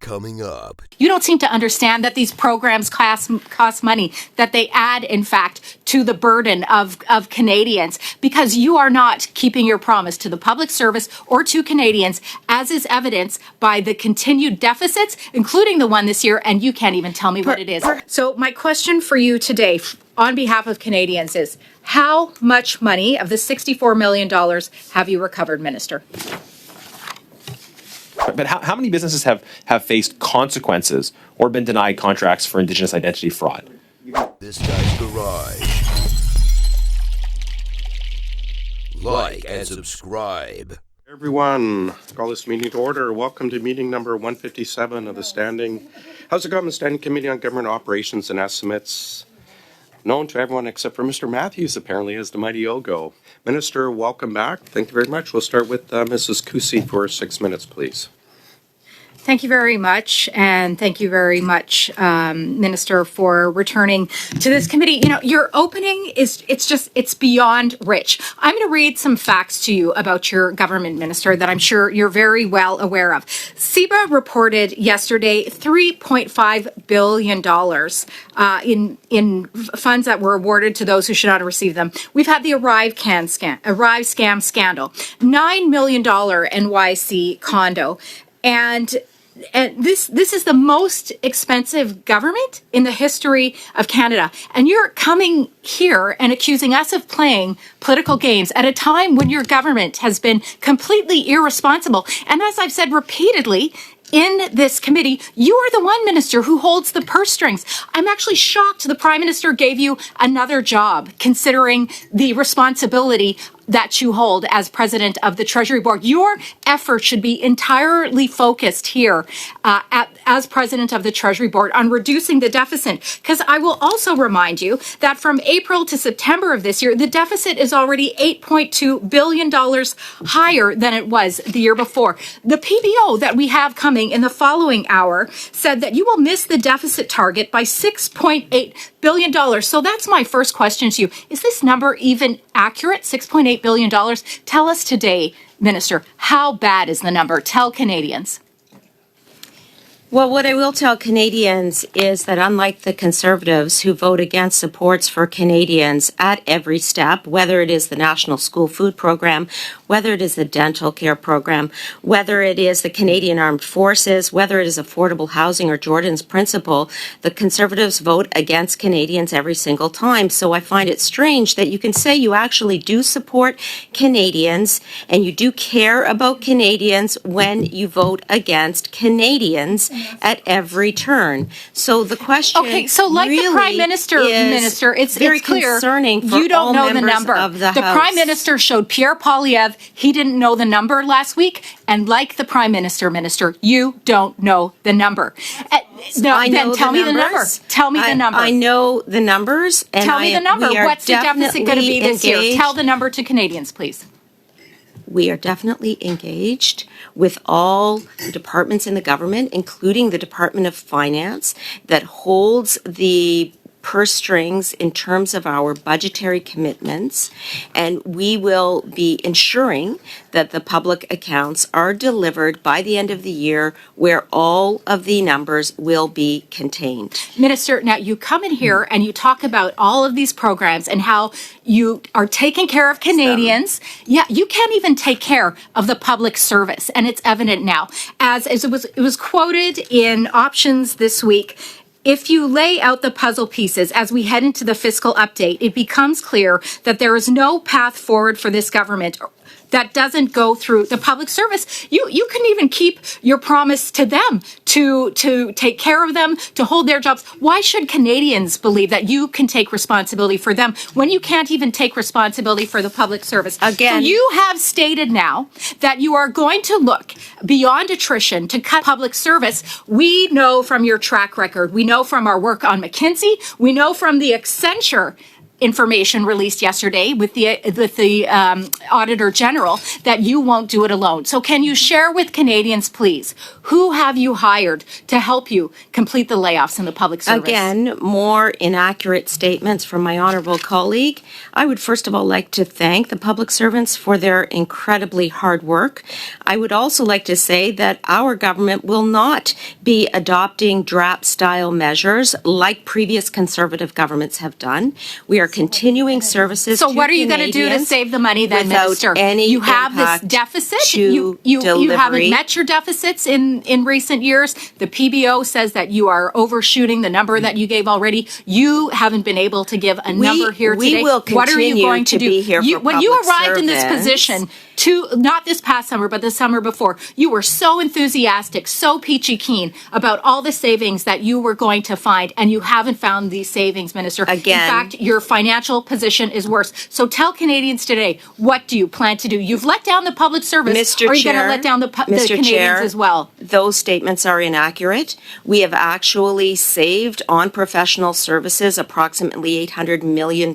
Coming up. You don't seem to understand that these programs cost money, that they add, in fact, to the burden of Canadians, because you are not keeping your promise to the public service or to Canadians, as is evidenced by the continued deficits, including the one this year, and you can't even tell me what it is. So my question for you today, on behalf of Canadians, is how much money of the $64 million have you recovered, Minister? But how many businesses have faced consequences or been denied contracts for Indigenous identity fraud? This guy's garage. Like and subscribe. Everyone, call this meeting to order. Welcome to meeting number 157 of the House of Government Standing Committee on Government Operations and Estimates, known to everyone except for Mr. Matthews, apparently, as the mighty OGGO. Minister, welcome back. Thank you very much. We'll start with Mrs. Cusi for 6 minutes, please. Thank you very much, and thank you very much, Minister, for returning to this committee. You know, your opening it's beyond rich. I'm going to read some facts to you about your government, Minister, that I'm sure you're very well aware of. CEBA reported yesterday $3.5 billion in funds that were awarded to those who should not have received them. We've had the Arrive scam scandal, $9 million NYC condo, and this is the most expensive government in the history of Canada. And you're coming here and accusing us of playing political games at a time when your government has been completely irresponsible. And as I've said repeatedly in this committee, you are the one, Minister, who holds the purse strings. I'm actually shocked the Prime Minister gave you another job, considering the responsibility that you hold as President of the Treasury Board. Your effort should be entirely focused here as President of the Treasury Board on reducing the deficit. Because I will also remind you that from April to September of this year, the deficit is already $8.2 billion higher than it was the year before. The PBO that we have coming in the following hour said that you will miss the deficit target by $6.8 billion. So that's my first question to you. Is this number even accurate? $6.8 billion. Tell us today, Minister, how bad is the number? Tell Canadians. Well, what I will tell Canadians is that unlike the Conservatives who vote against supports for Canadians at every step, whether it is the National School Food Program, whether it is the dental care program, whether it is the Canadian Armed Forces, whether it is affordable housing or Jordan's Principle, the Conservatives vote against Canadians every single time. So I find it strange that you can say you actually do support Canadians and you do care about Canadians when you vote against Canadians at every turn. So the question, okay, so like really the Prime Minister, it's very clear concerning for you don't all know the members number. Of the House. Prime Minister showed Pierre Poilievre he didn't know the number last week, and like the Prime Minister, you don't know the number. Then tell me the number. Tell me the number. I know the numbers. And tell me the number. What's the deficit going to be this year? Tell the number to Canadians, please. We are definitely engaged with all the departments in the government, including the Department of Finance, that holds the purse strings in terms of our budgetary commitments, and we will be ensuring that the public accounts are delivered by the end of the year where all of the numbers will be contained. Minister, now you come in here and you talk about all of these programs and how you are taking care of Canadians. Yeah, you can't even take care of the public service, and it's evident now. As it was quoted in Options this week, if you lay out the puzzle pieces as we head into the fiscal update, it becomes clear that there is no path forward for this government that doesn't go through the public service. You can even keep your promise to them to take care of them, to hold their jobs. Why should Canadians believe that you can take responsibility for them when you can't even take responsibility for the public service? Again, so you have stated now that you are going to look beyond attrition to cut public service. We know from your track record, we know from our work on McKinsey, we know from the Accenture information released yesterday with the Auditor General that you won't do it alone. So can you share with Canadians, please, who have you hired to help you complete the layoffs in the public service? Again, more inaccurate statements from my honourable colleague. I would first of all like to thank the public servants for their incredibly hard work. I would also like to say that our government will not be adopting DRAP-style measures like previous Conservative governments have done. We are continuing services So to what are you going to do to Canadians save the money then, without Minister? any You have this impact deficit. to You haven't delivery. met your deficits in recent years. The PBO says that you are overshooting the number that you gave already. You haven't been able to give a number here we today. will What are you continue going to to do? be here for When you public arrived in this servants. position, not this past summer, but the summer before, you were so enthusiastic, so peachy keen about all the savings that you were going to find, and you haven't found these savings, Minister. Again. In fact, your financial position is worse. So tell Canadians today, what do you plan to do? You've let down the public service. Mr. Are you going to Chair, let down the Mr. Canadians Chair, as well? Those statements are inaccurate. We have actually saved on professional services approximately $800 million,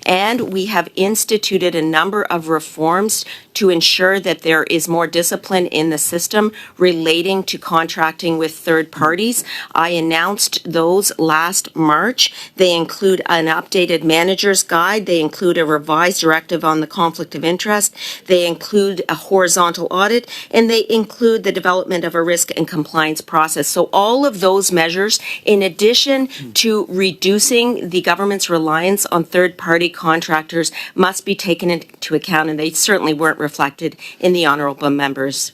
and we have instituted a number of reforms to ensure that there is more discipline in the system relating to contracting with third parties. I announced those last March. They include an updated manager's guide. They include a revised directive on the conflict of interest. They include a horizontal audit, and they include the development of a risk and compliance process. So all of those measures, in addition to reducing the government's reliance on third-party contractors, must be taken into account, and they certainly weren't reflected in the honourable member's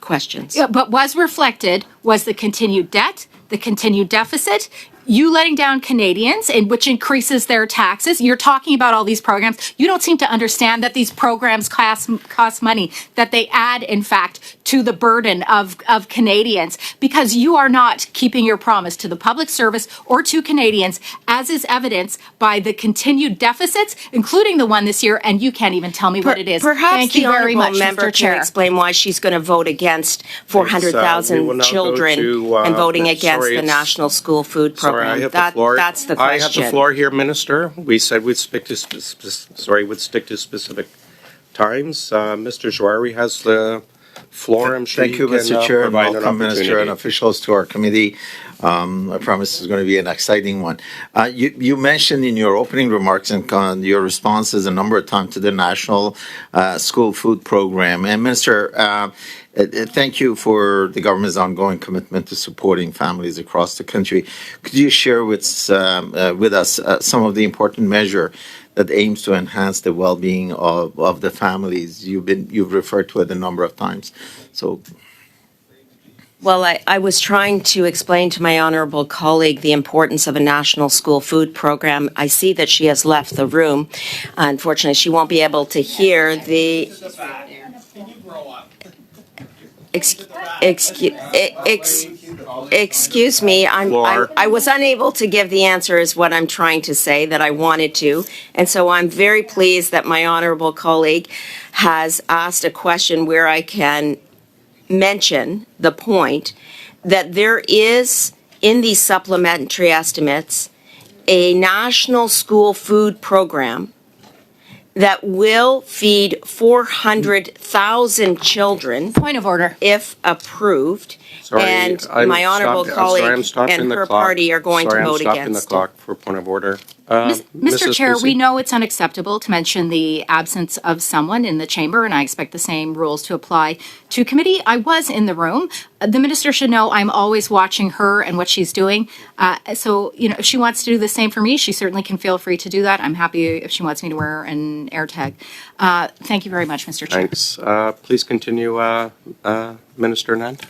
questions. Yeah, but was reflected was the continued debt, the continued deficit, you letting down Canadians, and which increases their taxes. You're talking about all these programs. You don't seem to understand that these programs cost money, that they add, in fact, to the burden of Canadians, because you are not keeping your promise to the public service or to Canadians, as is evidenced by the continued deficits, including the one this year, and you can't even tell me what it is. Perhaps Thank the you very honourable much, member Mr. can Chair. explain why she's going to vote against we will 400,000 now go children to, and voting against sorry, the it's- National School Food Sorry, Program. I have the floor. That's the I question. have the floor here, Minister. We said we'd stick to specific times. Mr. Jouari has the floor. I'm sure Thank you, can, Mr. Chair, and provide an welcome, Minister and opportunity. officials, to our committee. I promise it's going to be an exciting one. You mentioned in your opening remarks and your responses a number of times to the National School Food Program. And Minister, thank you for the government's ongoing commitment to supporting families across the country. Could you share with us some of the important measures that aims to enhance the well-being of the families? You've referred to it a number of times. So. Well, I was trying to explain to my honourable colleague the importance of a national school food program. I see that she has left the room. Unfortunately, she won't be able to hear the... Excuse me, I was unable to give the answer is what I'm trying to say that I wanted to. And so I'm very pleased that my honourable colleague has asked a question where I can mention the point that there is, in these supplementary estimates, a national school food program that will feed 400,000 children. Point of order. If approved. Sorry, And I'm my honourable stopped- sorry, I'm colleague stopping and the her clock. party are going Sorry, to I'm vote stopping the against clock for point of order. Mr. Mrs. Chair, Lucy? we know it's unacceptable to mention the absence of someone in the chamber, and I expect the same rules to apply to committee. I was in the room. The minister should know I'm always watching her and what she's doing. So, if she wants to do the same for me, she certainly can feel free to do that. I'm happy if she wants me to wear an AirTag. Thank you very much, Mr. Chair. Thanks. Please continue, Minister Anand.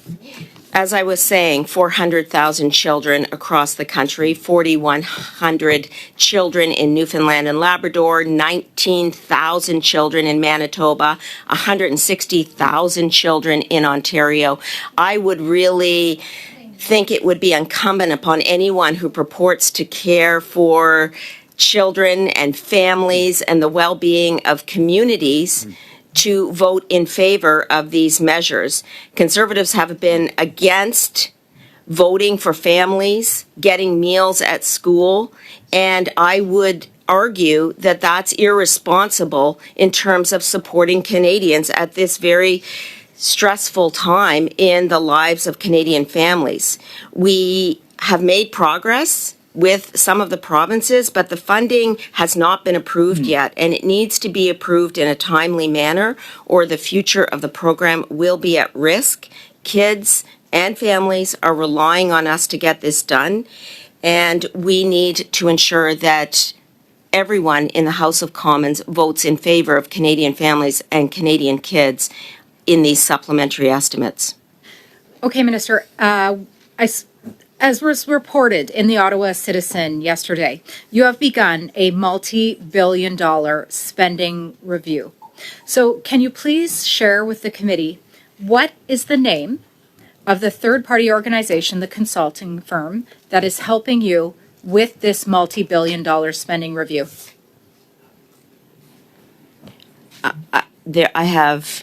As I was saying, 400,000 children across the country, 4,100 children in Newfoundland and Labrador, 19,000 children in Manitoba, 160,000 children in Ontario. I would really think it would be incumbent upon anyone who purports to care for children and families and the well-being of communities to vote in favor of these measures. Conservatives have been against voting for families, getting meals at school, and I would argue that that's irresponsible in terms of supporting Canadians at this very stressful time in the lives of Canadian families. We have made progress with some of the provinces, but the funding has not been approved yet, and it needs to be approved in a timely manner, or the future of the program will be at risk. Kids and families are relying on us to get this done, and we need to ensure that everyone in the House of Commons votes in favor of Canadian families and Canadian kids in these supplementary estimates. Okay, Minister, as was reported in the Ottawa Citizen yesterday, you have begun a multi-billion-dollar spending review. So can you please share with the committee what is the name of the third-party organization, the consulting firm, that is helping you with this multi-billion-dollar spending review? I have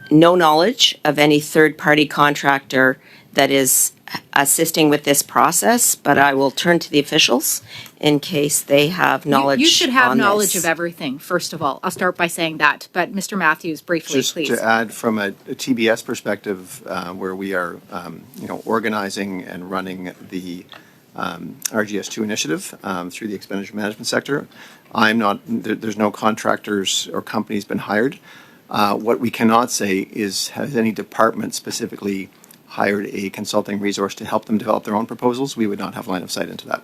no knowledge of any third-party contractor that is assisting with this process, but I will turn to the officials in case they have knowledge. You should have on knowledge this. of everything, first of all. I'll start by saying that. But Mr. Matthews, briefly, Just please. to add from a TBS perspective, where we are, organizing and running the RGS2 initiative through the expenditure management sector, there's no contractors or companies been hired. What we cannot say is, has any department specifically hired a consulting resource to help them develop their own proposals? We would not have line of sight into that.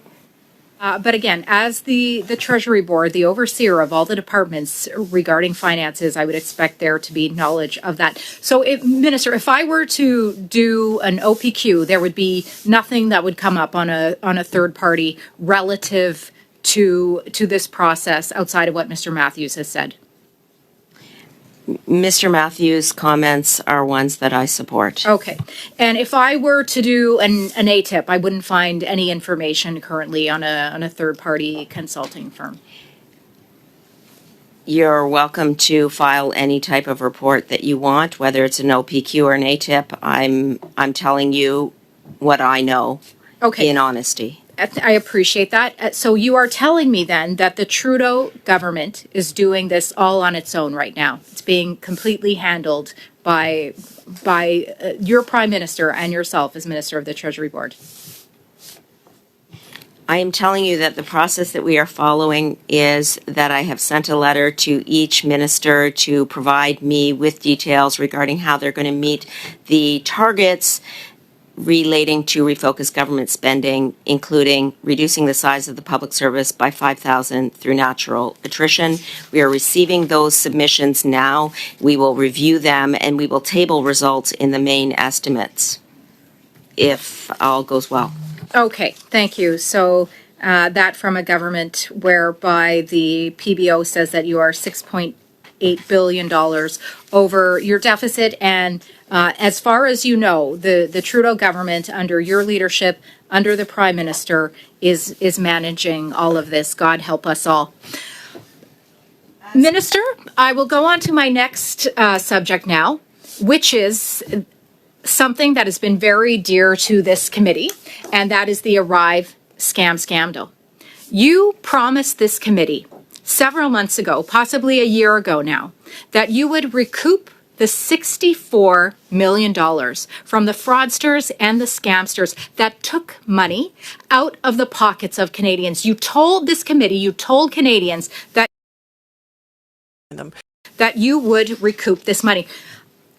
But again, as the Treasury Board, the overseer of all the departments regarding finances, I would expect there to be knowledge of that. So, Minister, if I were to do an OPQ, there would be nothing that would come up on a third party relative to this process outside of what Mr. Matthews has said. Mr. Matthews' comments are ones that I support. Okay. And if I were to do an ATIP, I wouldn't find any information currently on a third-party consulting firm. You're welcome to file any type of report that you want, whether it's an OPQ or an ATIP. I'm telling you what I know in honesty. I appreciate that. So you are telling me then that the Trudeau government is doing this all on its own right now. It's being completely handled by your Prime Minister and yourself as Minister of the Treasury Board. I am telling you that the process that we are following is that I have sent a letter to each minister to provide me with details regarding how they're going to meet the targets relating to refocused government spending, including reducing the size of the public service by 5,000 through natural attrition. We are receiving those submissions now. We will review them and we will table results in the main estimates if all goes well. Okay, thank you. So that from a government whereby the PBO says that you are $6.8 billion over your deficit, and as far as you know, the Trudeau government under your leadership, under the Prime Minister, is managing all of this. God help us all. Minister, I will go on to my next subject now, which is something that has been very dear to this committee, and that is the Arrive scandal. You promised this committee several months ago, possibly a year ago now, that you would recoup the $64 million from the fraudsters and the scamsters that took money out of the pockets of Canadians. You told this committee, you told Canadians that you would recoup this money.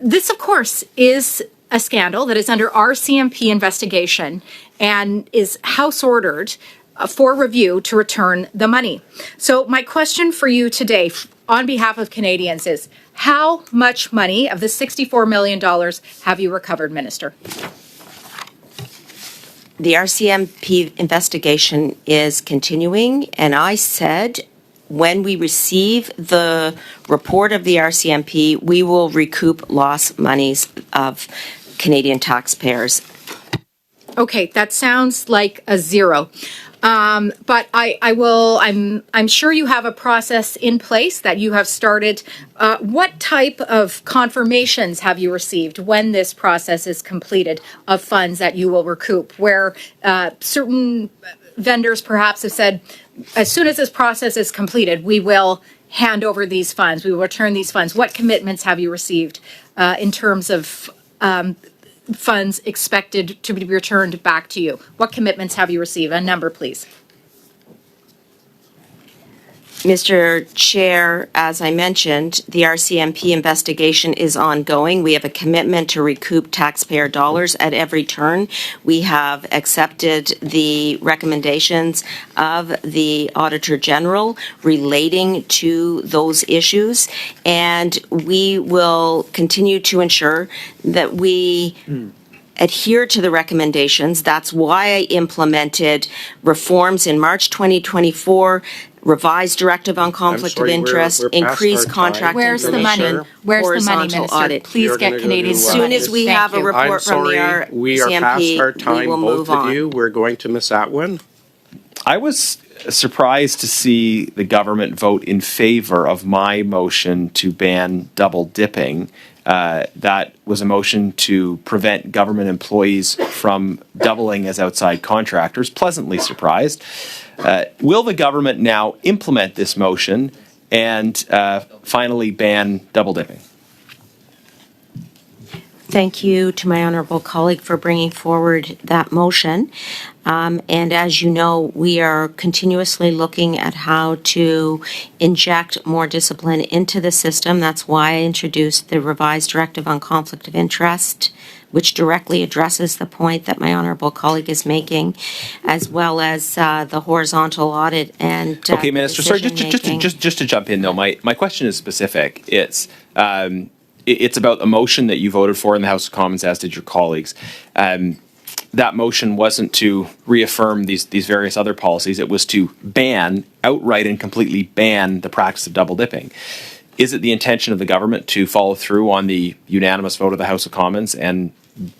This, of course, is a scandal that is under RCMP investigation and is house ordered for review to return the money. So my question for you today on behalf of Canadians is, how much money of the $64 million have you recovered, Minister? The RCMP investigation is continuing, and I said when we receive the report of the RCMP, we will recoup lost monies of Canadian taxpayers. Okay, that sounds like a zero. But I'm sure you have a process in place that you have started. What type of confirmations have you received when this process is completed of funds that you will recoup, where certain vendors perhaps have said, as soon as this process is completed, we will hand over these funds, we will return these funds? What commitments have you received in terms of funds expected to be returned back to you? What commitments have you received? A number, please. Mr. Chair, as I mentioned, the RCMP investigation is ongoing. We have a commitment to recoup taxpayer dollars at every turn. We have accepted the recommendations of the Auditor General relating to those issues, and we will continue to ensure that we adhere to the recommendations. That's why I implemented reforms in March 2024, revised directive on conflict of interest, we're past increased our time. contract Where's the money? information, Where's the money, horizontal Minister? audit. Please You're get gonna go Canadians do, the As soon money. as we Thank have a you. report I'm from the sorry, we are past RCMP, our we time, will both move of on. you. We're going to miss that one. I was surprised to see the government vote in favor of my motion to ban double dipping. That was a motion to prevent government employees from doubling as outside contractors. Pleasantly surprised. Will the government now implement this motion and finally ban double dipping? Thank you to my honourable colleague for bringing forward that motion. And as you know, we are continuously looking at how to inject more discipline into the system. That's why I introduced the revised directive on conflict of interest, which directly addresses the point that my honourable colleague is making, as well as the horizontal audit and Okay, Minister. Sorry, just to jump in though. My question is specific. It's about a motion that you voted for in the House of Commons, as did your colleagues. That motion wasn't to reaffirm these various other policies. It was to outright and completely ban the practice of double dipping. Is it the intention of the government to follow through on the unanimous vote of the House of Commons and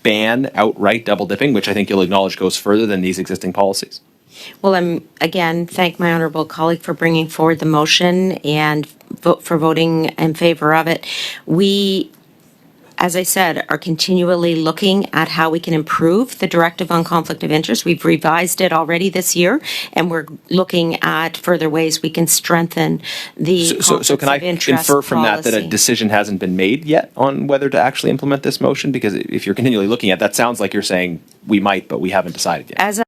ban outright double dipping, which I think you'll acknowledge goes further than these existing policies? Well, thank my honourable colleague for bringing forward the motion and for voting in favour of it. We, as I said, are continually looking at how we can improve the directive on conflict of interest. We've revised it already this year, and we're looking at further ways we can strengthen the So can I infer from that a decision hasn't been made yet on whether to actually implement this motion? Because if you're continually looking at that, sounds like you're saying we might, but we haven't decided yet.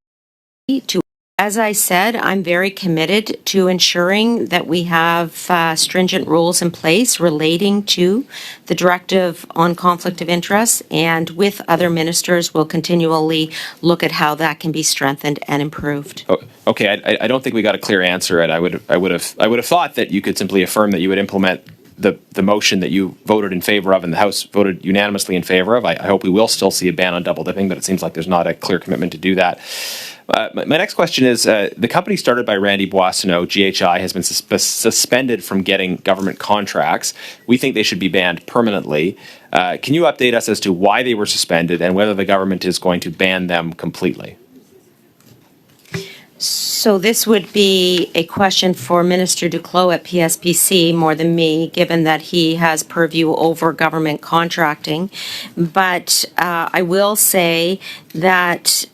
As I said, I'm very committed to ensuring that we have stringent rules in place relating to the directive on conflict of interest, and with other ministers, we'll continually look at how that can be strengthened and improved. Okay, I don't think we got a clear answer, and I would have thought that you could simply affirm that you would implement the motion that you voted in favor of and the House voted unanimously in favor of. I hope we will still see a ban on double dipping, but it seems like there's not a clear commitment to do that. My next question is, the company started by Randy Boissonneau, GHI, has been suspended from getting government contracts. We think they should be banned permanently. Can you update us as to why they were suspended and whether the government is going to ban them completely? So this would be a question for Minister Duclos at PSPC more than me, given that he has purview over government contracting. But I will say that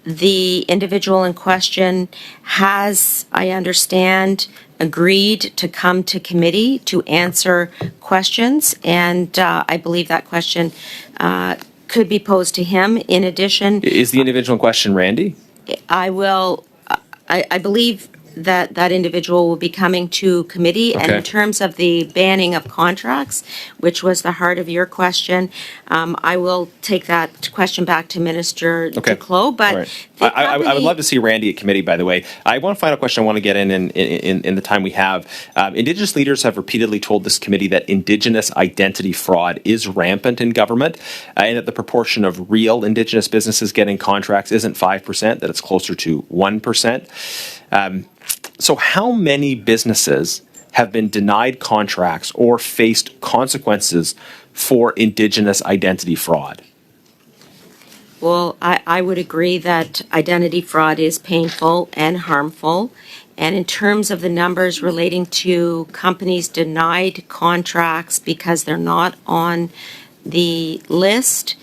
the individual in question has, I understand, agreed to come to committee to answer questions, and I believe that question could be posed to him. In addition, is the individual in question Randy? I believe that individual will be coming to committee. Okay. And in terms of the banning of contracts, which was the heart of your question, I will take that question back to Minister Duclos. But right. I would love to see Randy at committee, by the way. One final question I want to get in the time we have. Indigenous leaders have repeatedly told this committee that Indigenous identity fraud is rampant in government, and that the proportion of real Indigenous businesses getting contracts isn't 5%, that it's closer to 1%. So how many businesses have been denied contracts or faced consequences for Indigenous identity fraud? equal, I would agree that identity fraud is painful and harmful. And in terms of the numbers relating to companies denied contracts because they're not on the list,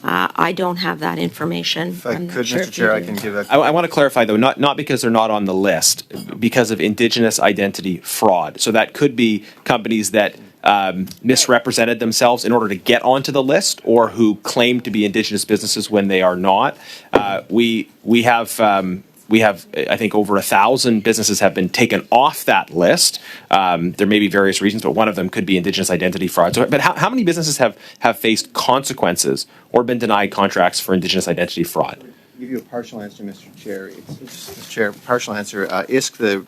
I don't have that information. If I I'm not could, sure Mr. if you Chair, I do. can give a. I want to clarify, though, not because they're not on the list, because of Indigenous identity fraud. So that could be companies that misrepresented themselves in order to get onto the list, or who claim to be Indigenous businesses when they are not. We have, I think, over 1,000 businesses have been taken off that list. There may be various reasons, but one of them could be Indigenous identity fraud. So, but how many businesses have faced consequences or been denied contracts for Indigenous identity fraud? I'll give you a partial answer, Mr. Chair. Mr. Chair, partial answer. ISC, the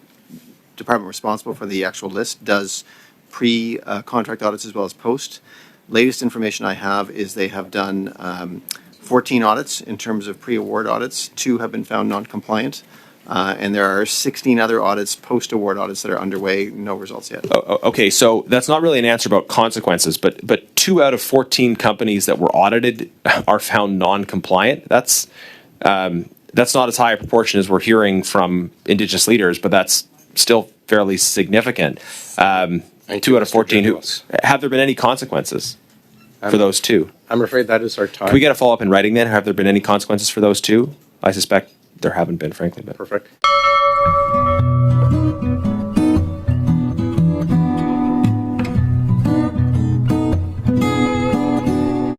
department responsible for the actual list, does pre-contract audits as well as post. Latest information I have is they have done 14 audits in terms of pre-award audits. 2 have been found non-compliant. And there are 16 other audits, post-award audits, that are underway. No results yet. Okay, so that's not really an answer about consequences, but 2 out of 14 companies that were audited are found non-compliant. That's not as high a proportion as we're hearing from Indigenous leaders, but that's still fairly significant. 2 out of 14. Have there been any consequences for those 2? I'm afraid that is our time. Can we get a follow-up in writing then? Have there been any consequences for those 2? I suspect there haven't been, frankly. But. Perfect.